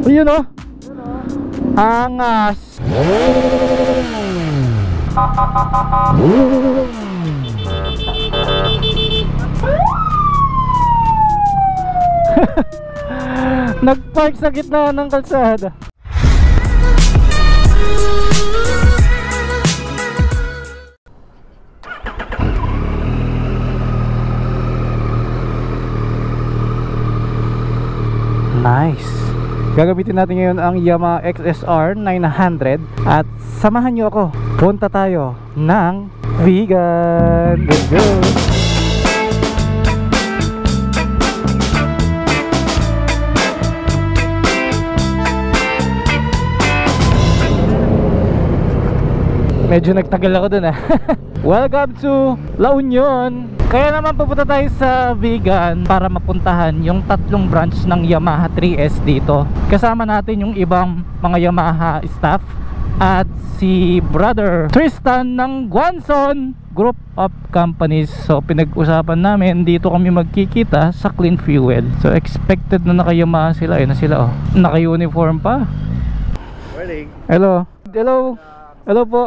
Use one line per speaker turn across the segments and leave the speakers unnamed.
Ayun o, angas. Nagpark sa gitna ng kalsada. Nice. Gagamitin natin ngayon ang Yamaha XSR 900 at samahan nyo ako. Punta tayo ng Vigan. Let's go. Medyo nagtagal ako dun ah. Welcome to La Union. Kaya naman pupunta tayo sa Vigan para mapuntahan yung tatlong branch ng Yamaha 3S dito. Kasama natin yung ibang mga Yamaha staff at si Brother Tristan ng Guanzon Group of Companies. So pinag-usapan namin dito kami magkikita sa Clean Fuel. So expected na naka-Yamaha sila. Ayun na sila oh. Naka-uniform pa.
Morning.
Hello. Hello. Hello po.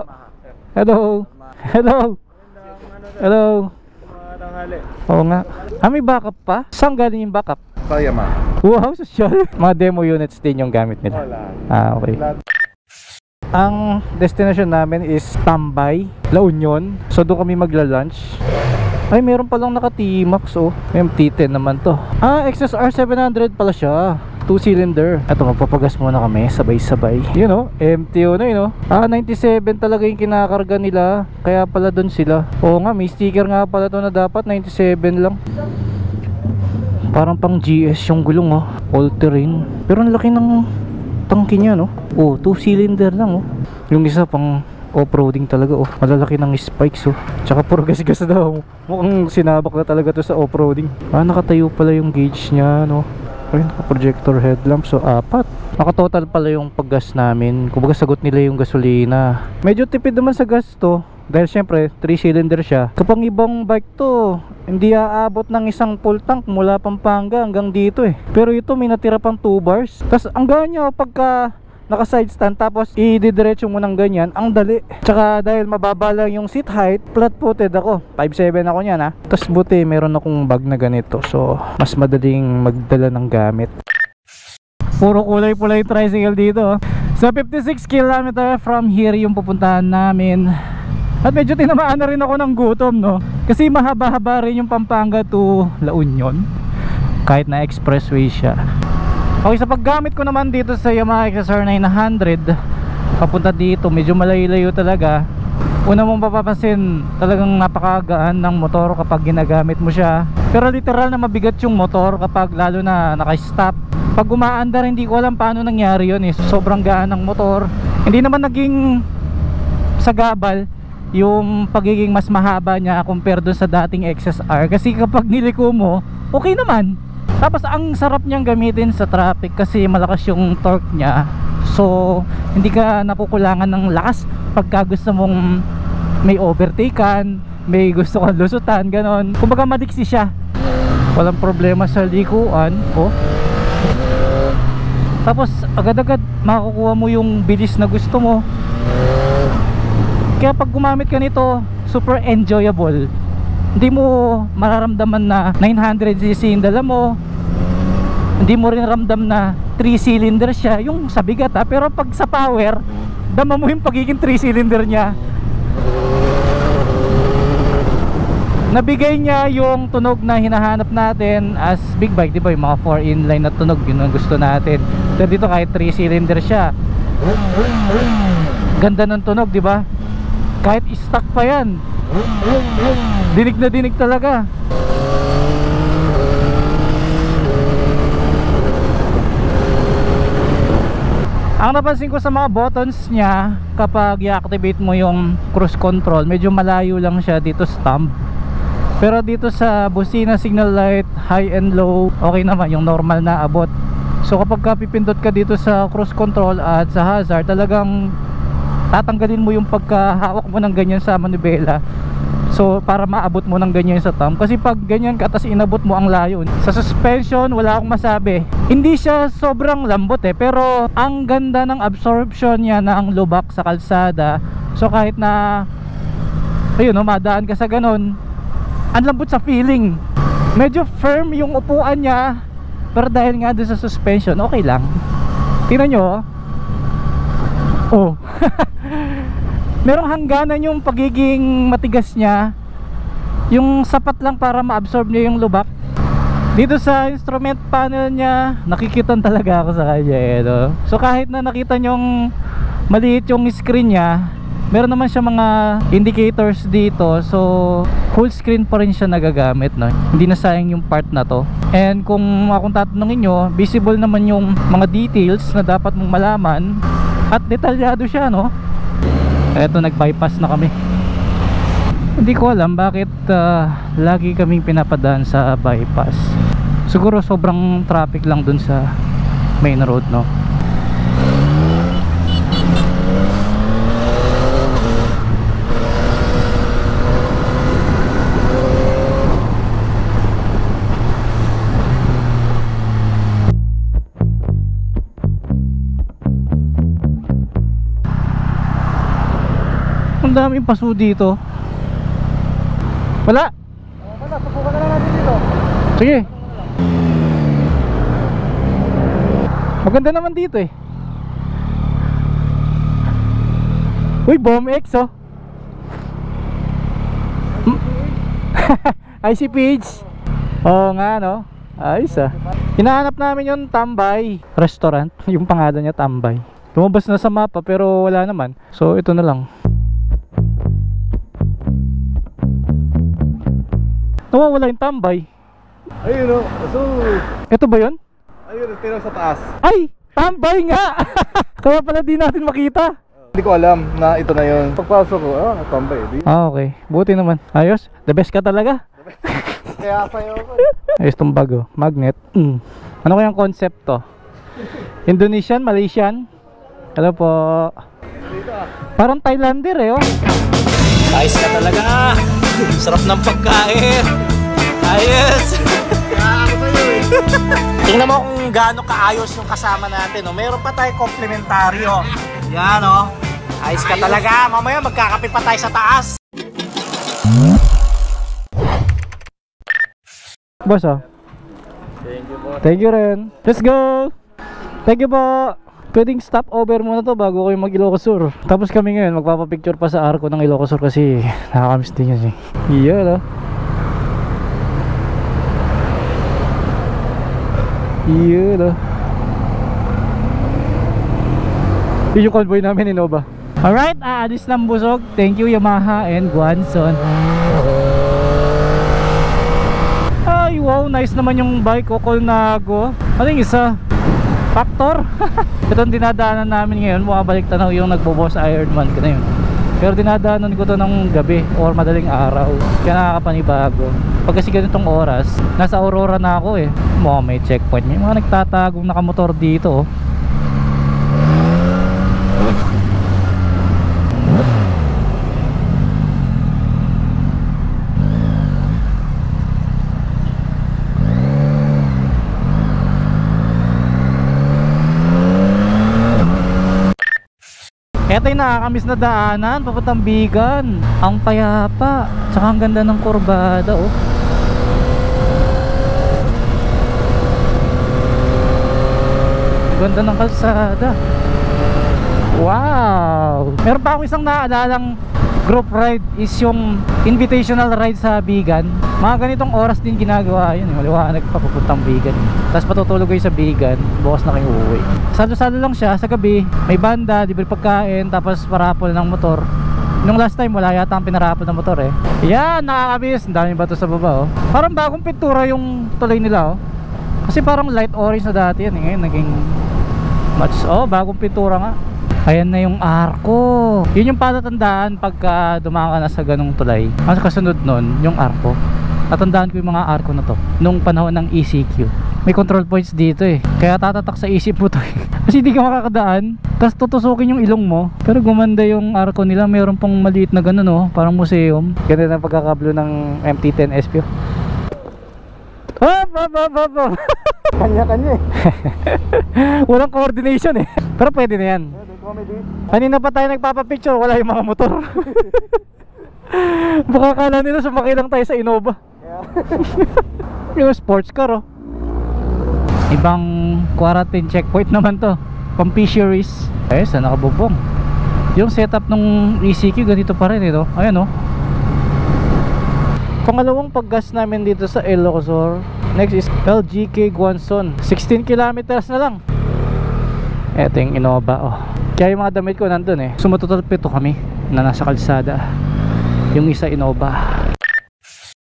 Hello. Hello. Hello. Oo nga. May backup pa? Saan galing yung backup?
Sa Yamaha.
Wow, social. Mga demo units din yung gamit nila. Okay. Ang destination namin is Tambay, La Union. So doon kami magla-lunch. Ay, meron palang naka-T-Max oh. MT-10 naman to. XSR 700 pala siya. 2-cylinder. Ito, magpapagas muna kami sabay-sabay. Yun o, MTO na yun o. 97 talaga yung kinakarga nila. Kaya pala doon sila. Oo nga, may sticker nga pala to na dapat 97 lang. Parang pang GS yung gulong o. All terrain. Pero ang laki ng tangke niya no. 2-cylinder lang o. Yung isa pang off-roading talaga oh. Malalaki ng spikes oh. Tsaka puro gas-gas daw. Mukhang sinabak na talaga to sa off-roading. Nakatayo pala yung gauge niya no. Ayun, projector headlamp. So 4. Nakatotal pala yung paggas namin. Kumbaga sagot nila yung gasolina. Medyo tipid naman sa gas to. Dahil syempre 3-cylinder siya. Kapag ibang bike to, hindi aabot ng isang full tank mula Pampanga hanggang dito eh. Pero ito may natira pang 2 bars. Tapos ang ganyo pagka naka side stand tapos i-didiretso mo ng ganyan, ang dali. Tsaka dahil mababa lang yung seat height, flat footed ako, 5'7" ako nyan ha. Tapos buti meron akong bag na ganito, so mas madaling magdala ng gamit. Puro kulay-pulay tricycle dito. So 56 km from here yung pupuntahan namin. At medyo tinamaan na rin ako ng gutom no. Kasi mahaba-haba rin yung Pampanga to La Union. Kahit na expressway siya. Okay, sa paggamit ko naman dito sa Yamaha XSR 900 papunta dito, medyo malayo-layo talaga. Una mong papapansin, talagang napakagaan ng motor kapag ginagamit mo siya. Pero literal na mabigat yung motor kapag lalo na naka-stop. Pag umaandar, hindi ko alam paano nangyari yun eh. Sobrang gaan ng motor. Hindi naman naging sagabal yung pagiging mas mahaba niya compare doon sa dating XSR. Kasi kapag niliko mo, okay naman. Tapos ang sarap niyang gamitin sa traffic kasi malakas yung torque niya. So hindi ka nakukulangan ng lakas pagka gusto mong may overtaken, may gusto kang lusutan, ganon. Kumbaga madiksi siya. Walang problema sa likuan oh. Tapos agad-agad makukuha mo yung bilis na gusto mo. Kaya pag gumamit ka nito, super enjoyable. Hindi mo mararamdaman na 900cc yung dala mo. Hindi mo rin ramdam na 3-cylinder siya yung sa bigat ha. Pero pag sa power, dama mo yung pagiging 3-cylinder niya. Nabigay niya yung tunog na hinahanap natin as big bike, di ba? Yung mga 4 inline na tunog, yun ang gusto natin. Pero dito kahit 3-cylinder siya, ganda ng tunog, di ba? Kahit stock pa yan, dinig na dinig talaga. Ang napansin ko sa mga buttons niya, kapag i-activate mo yung cruise control, medyo malayo lang siya dito sa thumb. Pero dito sa busina, signal light, high and low, okay naman yung normal na abot. So kapag pipindot ka dito sa cruise control at sa hazard, talagang tatanggalin mo yung pagkahawak mo ng ganyan sa manubela. So para maabot mo ng ganyan sa thumb. Kasi pag ganyan ka tas inabot mo ang layo. Sa suspension wala akong masabi. Hindi siya sobrang lambot pero ang ganda ng absorption niya ng lubak sa kalsada. So kahit na ayun madaan ka sa ganon, ang lambot sa feeling. Medyo firm yung upuan niya, pero dahil nga doon sa suspension, okay lang. Tingnan nyo. Oh. Merong hangganan yung pagiging matigas niya, yung sapat lang para ma-absorb niya yung lubak. Dito sa instrument panel niya, nakikitan talaga ako sa kanya no? So kahit na nakita nyong maliit yung screen niya, meron naman siya mga indicators dito. So full screen pa rin siya nagagamit no? Hindi na sayang yung part na to. And kung akong tatanungin nyo, visible naman yung mga details na dapat mong malaman. At detalyado siya no? Eto, nag-bypass na kami. Hindi ko alam bakit lagi kaming pinapadaan sa bypass. Siguro sobrang traffic lang dun sa main road no. Ang daming paso dito. Wala.
Wala, subukan na lang natin dito.
Sige. Maganda naman dito eh. Uy, Bomb X oh. ICPH. Oo nga no. Ayos ah. Hinahanap namin yung Tambay Restaurant. Yung pangalan niya Tambay. Lumabas na sa mapa pero wala naman. So ito na lang. Nawawala yung Tambay.
Ayun o. So,
ito ba yun?
ayun, pero sa taas.
Ay! Tambay nga! Kaya pala di natin makita.
Hindi ko alam na ito na yun. Pagpasok ko, tambay.
Okay. Buti naman. Ayos. The best ka talaga.
Kaya sa'yo ko.
Ayos tong bago. Magnet. Ano kayang concept to? Indonesian? Malaysian? Hello po. Parang Thailander oh.
Ayos ka talaga. Sarap ng pagkain. Ayos. Tingnan mo kung gaano kaayos yung kasama natin. Oh. Meron pa tayo komplementaryo. Yan oh. Ayos ka talaga. Mamaya magkakape pa tayo sa taas.
Boss oh.
Thank you po.
Thank you rin. Let's go. Thank you po. Pwedeng stop over muna to bago kayo mag Ilocos Sur. Tapos kami ngayon magpapapicture pa sa arko ng Ilocos Sur kasi nakakamiss din yun eh. Iyan oh. Iyan oh. Yun yung convoy namin Innova. Alright, aalis ng busog. Thank you Yamaha and Guanson. Ay wow, nice naman yung bike ko, Colnago. Ano yung isa? Factor. Itong dinadaanan namin ngayon, bumabalik tanaw yung nagbo-boss Ironman ka na yun. Pero dinadaanan ko to ng gabi or madaling araw. Kaya nakakapanibago. Pag kasi ganitong oras, nasa Aurora na ako eh. May checkpoint. May mga nagtatagong nakamotor dito oh. Ito yung nakakamiss na daanan papuntang Bigan. Ang payapa. Tsaka ang ganda ng kurbada oh. Ganda ng kalsada. Wow. Meron pa akong isang naalalang group ride is yung invitational ride sa Bigan. Mga ganitong oras din ginagawa yun. Maliwanag pa papuntang Bigan. Tapos patutulog kayo sa Bigan. Bukas na kayo uuwi. Salo-salo lang siya sa gabi. May banda, libre pagkain. Tapos parapol ng motor. Nung last time wala yata ang pinarapol ng motor eh. Yan, nakakabis. Ang daming bato sa baba oh. Parang bagong pintura yung tuloy nila oh. Kasi parang light orange na dati yan eh. Ngayon naging match. Oh, bagong pintura nga. Ayan na yung arko. Yun yung palatandaan pagka dumaan ka na sa ganong tulay. Ang kasunod nun, yung arko. Natandaan ko yung mga arko na to nung panahon ng ECQ. May control points dito eh. Kaya tatatak sa isip mo to eh. Kasi hindi ka makakadaan. Tapos tutusukin yung ilong mo. Pero gumanda yung arko nila. Mayroon pong maliit na gano'n oh. Parang museum. Ganda na pagkakablo ng MT-10 SP. Hop!
Kanya-kanya eh.
Walang coordination eh. Pero pwede na yan.
Comedy.
Kanina pa tayo nagpapapicture, wala yung mga motor. Baka kala nila sumakay lang tayo sa Innova. Yung sports car oh. Ibang quarantine checkpoint naman to, pang fisheries. Eh, saan nakabubong? Yung setup ng ECQ ganito pa rin ito. Ayan oh. Pangalawang paggas namin dito sa Ilocos. Next is LGK Guanzon. 16 kilometers na lang. Eto yung Innova oh. Kaya yung mga damit ko nandun eh. Sumatotal 7 kami na nasa kalsada. Yung isa Innova.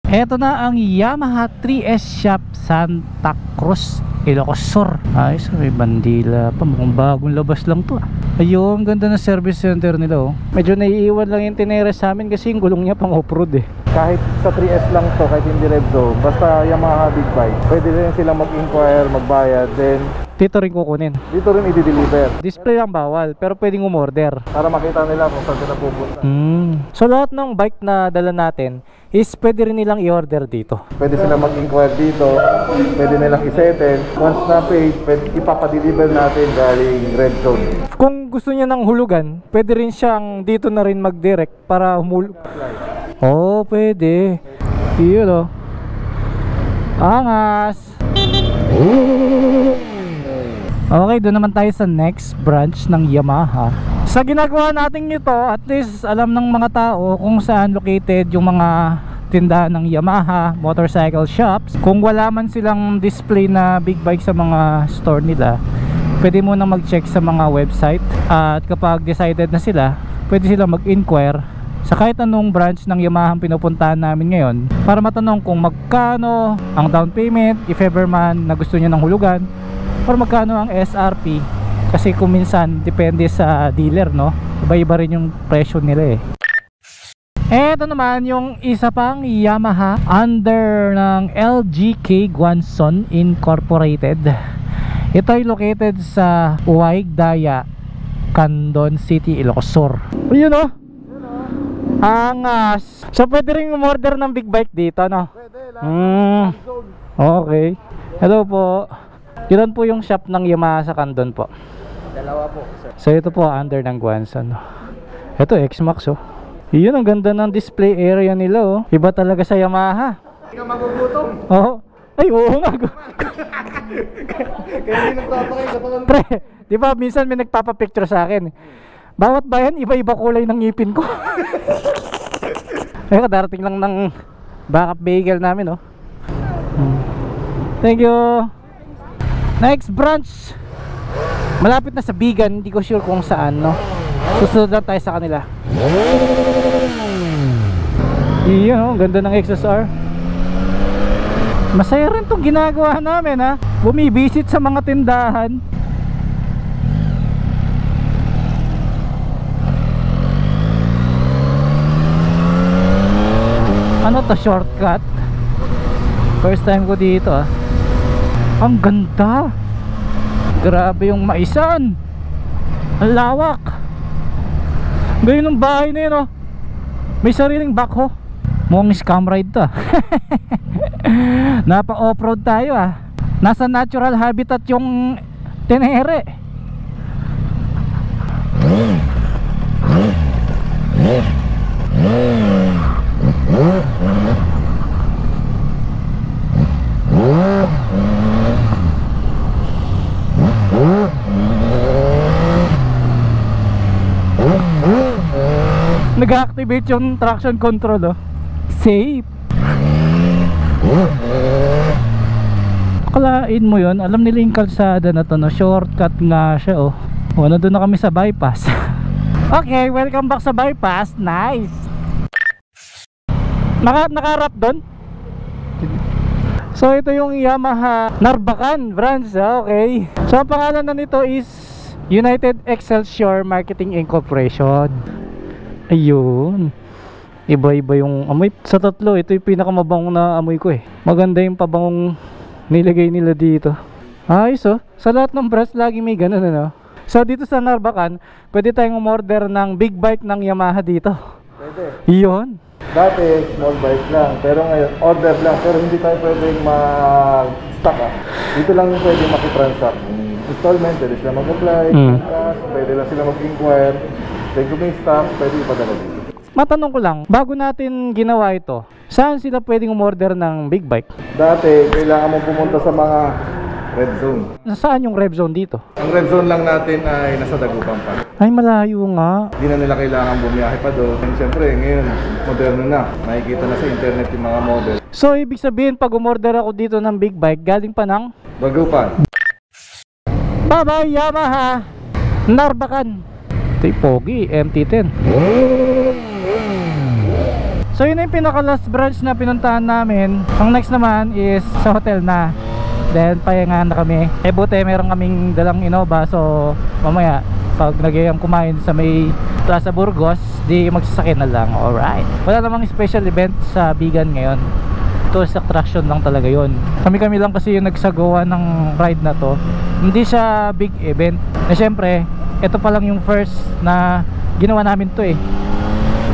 Eto na ang Yamaha 3S Shop Santa Cruz, Ilocos Sur. Ayos, may bandila pa. Mukhang bagong labas lang to. Ayun, ganda ng service center nila oh. Medyo naiiwan lang yung tineres sa amin kasi yung gulong niya pang off-road eh.
Kahit sa 3S lang to, kahit hindi Rebzo, basta Yamaha Big Bike, pwede rin silang mag-inquire, magbayad, then
Dito rin kukunin.
dito rin i-deliver
Display lang bawal, pero pwedeng umorder.
para makita nila kung saan sila pupunta.
So lahat ng bike na dala natin is pwede rin nilang i-order dito.
Pwede sila mag-inquire dito, pwede nilang i-settle. Once na paid, ipapadeliver natin galing Red Zone.
Kung gusto niya ng hulugan, pwede rin siyang dito na rin mag-direct para oh, pwede. Yun oh. Angas. Okay, doon naman tayo sa next branch ng Yamaha. Sa ginagawa natin ito, at least alam ng mga tao kung saan located yung mga tindahan ng Yamaha motorcycle shops. Kung wala man silang display na big bike sa mga store nila, pwede mo nang mag-check sa mga website. At kapag decided na sila, pwede silang mag-inquire sa kahit anong branch ng Yamaha ang pinupuntahan namin ngayon para matanong kung magkano ang down payment, if ever man na gusto niya ng hulugan, or magkano ang SRP. Kasi kung minsan depende sa dealer, no, iba-iba rin yung presyo nila eh. Eto naman yung isa pang Yamaha under ng LGK Guanzon Incorporated. Ito ay located sa Uwaigdaya, Candon City, Ilocos Sur. Ayun oh. Angas. So pwede rin umorder ng big bike dito, no?
Pwede lang.
Okay. Hello po. Yun po yung shop ng Yamaha sa Candon po.
Dalawa po, sir.
So ito po under ng Guanzon. Ito X-Max oh. Yun, ang ganda ng display area nila oh. Iba talaga sa Yamaha.
Hindi ka magugutom.
Oo. Ay oo nga.
Kaya hindi nagpapakay ka talaga.
Pre, di ba minsan may nagpapapicture sa akin. Bawat bayan iba-iba kulay ng ngipin ko. Ay, darating lang ng backup vehicle namin oh. Thank you. Next branch, malapit na sa Bigan, hindi ko sure kung saan, no? Susunod lang tayo sa kanila. Iyon, oh, ganda ng XSR. Masaya rin itong ginagawa namin ha. Bumibisit sa mga tindahan. Ano to, shortcut? First time ko dito ah. Ang ganda. Grabe yung maisan. Ang lawak. Ganyan ng bahay na yun oh. May sariling backhoe. Mukhang scam ride to ah. Napa off-road tayo ah. Nasa natural habitat yung Tenere. Nag-activate yung traction control oh. Safe. Kalain mo yun, alam nila yung kalsada na to no? Shortcut nga siya oh. O, nandun na kami sa bypass. Okay, welcome back sa bypass. Nice. Naka-wrap doon. So ito yung Yamaha Narbacan branch. Okay. So ang pangalan na nito is United Excelsior Marketing Incorporation. Ayun. Iba-iba yung amoy. Sa tatlo, ito yung pinakamabangong na amoy ko eh. Maganda yung pabangong nilagay nila dito. Ayos oh. Sa lahat ng branch lagi may ganun ano. So dito sa Narbacan, pwede tayong umorder ng big bike ng Yamaha dito.
Pwede.
Iyon.
Dati, small bike lang. Pero ngayon, order lang. Pero hindi tayo pwedeng mag-stock Dito lang yung pwedeng makitransact. Installment, pwede sila mag-apply. Cash, pwede lang sila mag-inquire. Then kung may stock, pwede ipadala dito.
Matanong ko lang, bago natin ginawa ito, saan sila pwedeng umorder ng big bike?
Dati, kailangan mo pumunta sa mga red zone.
Nasaan yung red zone dito?
Ang red zone lang natin ay nasa Dagupan pa.
Ay, malayo nga.
Hindi na nila kailangan bumiyahe pa doon. And syempre, ngayon, moderno na. Makikita na sa internet yung mga model.
So, ibig sabihin, pag umorder ako dito ng big bike, galing pa ng
Dagupan.
Bye-bye, Yamaha Narbacan. Ito yung pogi, MT-10. So, yun na yung pinaka-last branch na pinuntahan namin. Ang next naman is sa hotel na. Then, pahingahan na kami. Buti, meron kaming dalang Innova. So, mamaya, pag nagyayang kumain sa may Plaza Burgos, di magsasakyan na lang. Alright. Wala namang special event sa Bigan ngayon. Tourist attraction lang talaga yon. Kami lang kasi yung nagsagawa ng ride na to. Hindi siya big event. Na syempre, ito pa lang yung first na ginawa namin to eh.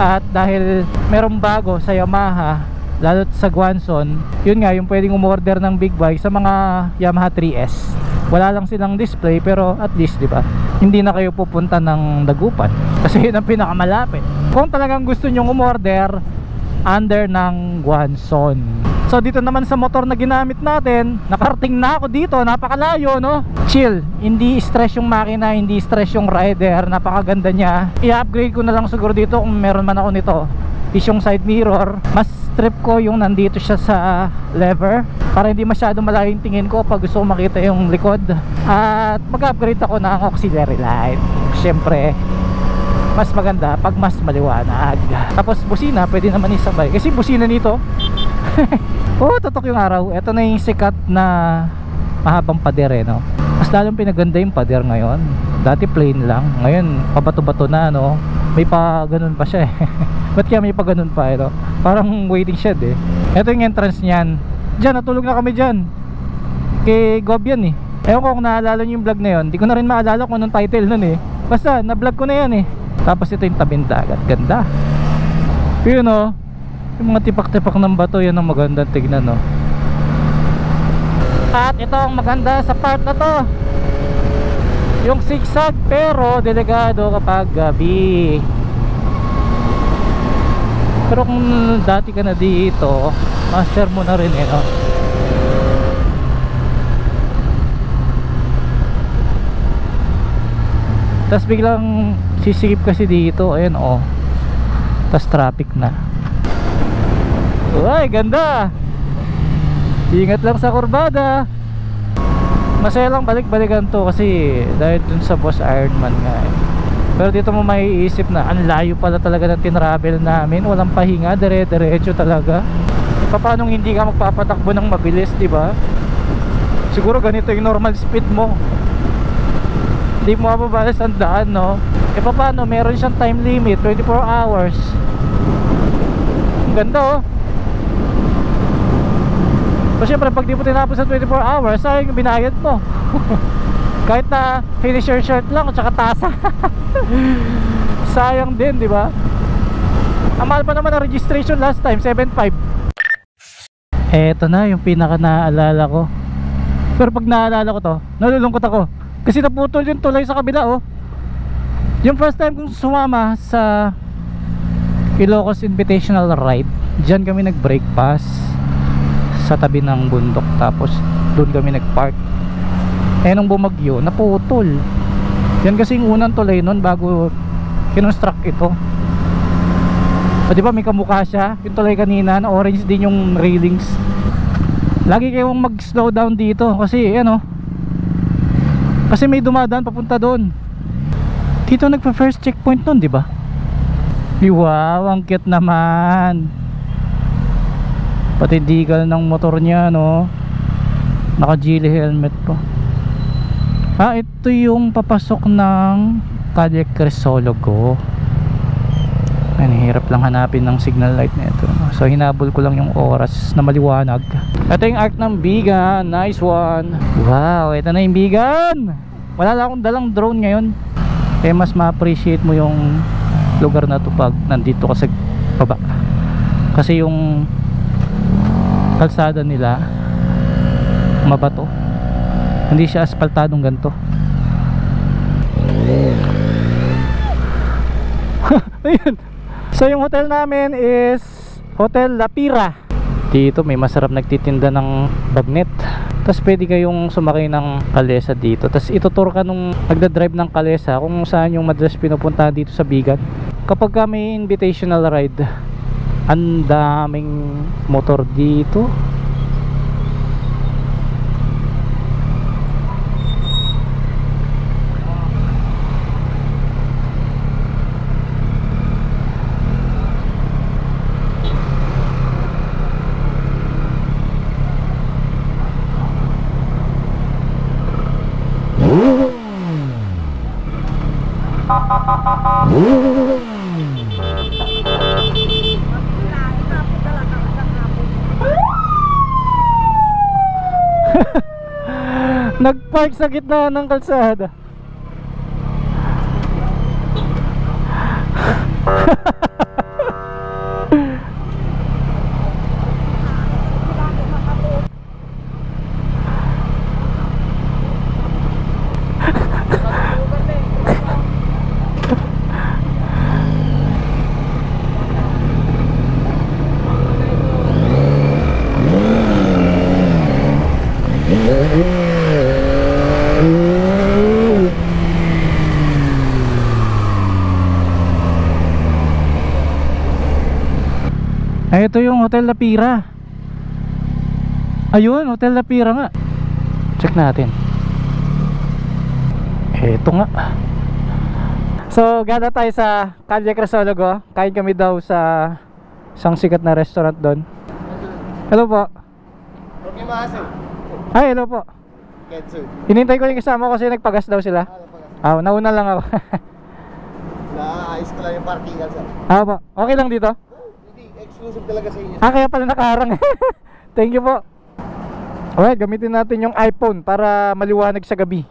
At dahil merong bago sa Yamaha, lalo sa Guanzon, yun nga yung pwedeng umorder ng big bike sa mga Yamaha 3S. Wala lang silang display, pero at least di ba, hindi na kayo pupunta ng Dagupan kasi yun ang pinakamalapit. Kung talagang gusto nyong umorder under ng Guanzon. So dito naman sa motor na ginamit natin, nakarating na ako dito, napakalayo no. Chill, hindi stress yung makina, hindi stress yung rider, napakaganda niya. I-upgrade ko na lang siguro dito kung meron man ako nito is yung side mirror. Mas trip ko yung nandito siya sa lever para hindi masyado malayo yung tingin ko pag gusto ko makita yung likod. At mag-upgrade ako ng auxiliary light. Siyempre mas maganda pag mas maliwanag. Tapos busina, pwede naman isabay kasi busina nito oh, tutok yung araw. Ito na yung sikat na mahabang pader eh, no? Mas lalong pinaganda yung pader ngayon. Dati plain lang, ngayon pabato-bato na, no? May pa ganun pa siya eh. Ba't kaya may pa ganun pa eh, no? Parang waiting shed eh. Ito yung entrance niyan. Diyan, natulog na kami dyan kay Gob yan eh. Ewan ko kung naalala nyo yung vlog na yun. Di ko na rin maalala kung anong title nun eh. Basta, na-vlog ko na yan eh. Tapos ito yung tabing dagat. Ganda. Yun o, yung mga tipak-tipak ng bato, yan ang magandang tignan no. At ito ang maganda sa part na to, yung zigzag pero delikado kapag gabi. Pero kung dati ka na dito, master mo na rin eh no. Tapos biglang sisikip kasi dito, ayun oh. Tapos traffic na. Uy, ganda. Ingat lang sa kurbada. Masaya lang balik-balikan to kasi dahil dun sa Boss Ironman nga eh. Pero dito mo maiisip na ang layo pala talaga ng tinravel namin. Walang pahinga, dire-diretso talaga. Paano hindi ka magpapatakbo ng mabilis, di ba? Siguro ganito yung normal speed mo. Hindi mo mababalas ang daan, no? E paano, meron siyang time limit, 24 hours. Ang ganda, oh. So syempre, pag di mo tinapos sa 24 hours, sayang yung binayad mo. Kahit na finisher shirt lang at saka tasa. Sayang din, di ba? Ang mahal pa naman ang registration last time, 7.5. Eto na yung pinaka naaalala ko. Pero pag naaalala ko to, nalulungkot ako kasi naputol yung tulay sa kabila oh. Yung first time kong sumama sa Ilocos Invitational Ride, dyan kami nag break pass sa tabi ng bundok. Tapos doon kami nag park. Nung bumagyo, naputol. Yan kasi yung unang tulay nun bago kinonstruct ito. O diba may kamukha siya, yung tulay kanina na orange din yung railings. Lagi kayong mag slow down dito kasi ano, kasi may dumadaan papunta doon. Dito nagpa first checkpoint nun, di ba? Wow, ang cute naman. Pati decal ng motor niya, no? Naka Geely helmet po. Ito yung papasok ng Calle Crisologo. Hirap lang hanapin ng signal light na ito. So hinabol ko lang yung oras na maliwanag. Ito yung arc ng Bigan. Nice one. Wow, ito na yung Bigan. Wala lang akong dalang drone ngayon. Mas ma-appreciate mo yung lugar na to pag nandito ka sa baba. Kasi yung kalsada nila mabato, hindi siya aspaltadong ganito. Ayun. So yung hotel namin is Hotel La Pira. Dito may masarap nagtitinda ng bagnet. Tapos pwede kayong sumakay ng kalesa dito. Tapos itutur ka nung nagdadrive ng kalesa kung saan yung madalas pinupuntahan dito sa Bigan. Kapag ka may invitational ride, ang daming motor dito. Nagpark sa gitna ng kalsada. Ay, ito yung Hotel La Pira. Ayun, Hotel La Pira nga. Check natin. Ito nga. So, gana tayo sa Calle Crisologo. Kain kami daw sa isang sikat na restaurant doon. Hello po. Ay, hello po. Hinintay ko yung kasama ko kasi nagpagas daw sila. Nauna lang ako.
Naayos ko lang yung parkingan sa.
Po. Okay lang dito?
Exclusive talaga sa inyo.
Kaya pala nakaharang. Thank you po. Alright, gamitin natin yung iPhone para maliwanag sa gabi.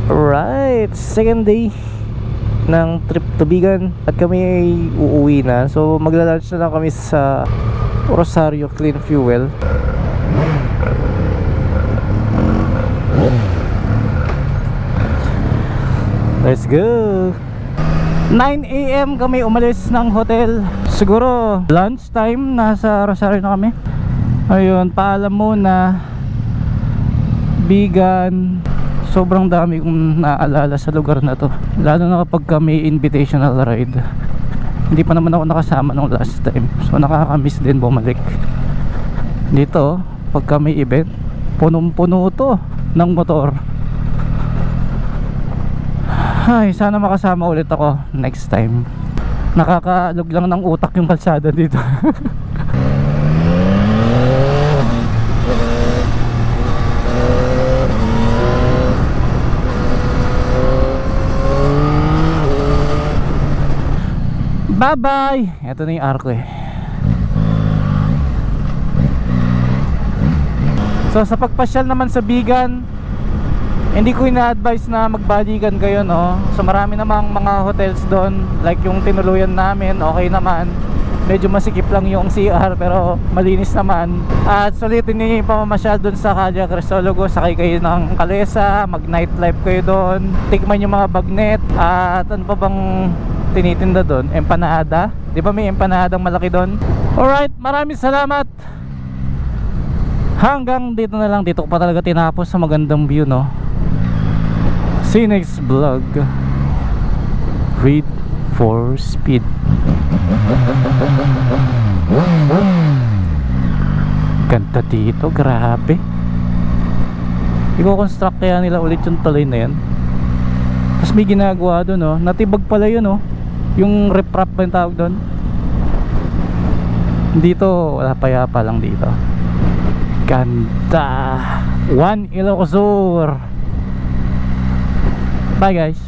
Alright, second day ng trip to Bigan at kami ay uuwi na. So magla-lunch na lang kami sa Rosario Clean Fuel. Let's go. 9 AM kami umalis ng hotel. Siguro lunch time, nasa Rosario na kami. Ayun, paalam muna Bigan. Sobrang dami kong naaalala sa lugar na to, lalo na kapag may invitational ride. Hindi pa naman ako nakasama nung last time, so nakakamiss din bumalik dito. Pagka may event, punong-puno to ng motor. Ay, sana makasama ulit ako next time. Nakakaalog lang ng utak yung kalsada dito. Bye bye. Ito na yung arko eh. So sa pagpasyal naman sa Bigan, hindi ko ina-advise na magbalikan kayo, no. So marami namang mga hotels doon, like yung tinuluyan namin, okay naman. Medyo masikip lang yung CR pero malinis naman. At sulitin niyo yung pamamasyal doon sa Calle Crisologo. Sakay kayo ng kalesa, mag nightlife kayo doon, tikman yung mga bagnet. At ano pa bang tinitinda doon? Empanada. Di ba may empanadang malaki doon? Alright, maraming salamat. Hanggang dito na lang. Dito ko pa talaga tinapos sa magandang view, no. See you next vlog. Read for speed. Ganda dito, grabe. I-construct kaya nila ulit yung tuloy na yan. Tapos may ginagawa doon, oh. Natibag pala yun, oh. Yung riprap ba yung tawag doon? Dito wala, payapa lang dito. Ganda. One Ilocos Sur. Bye guys.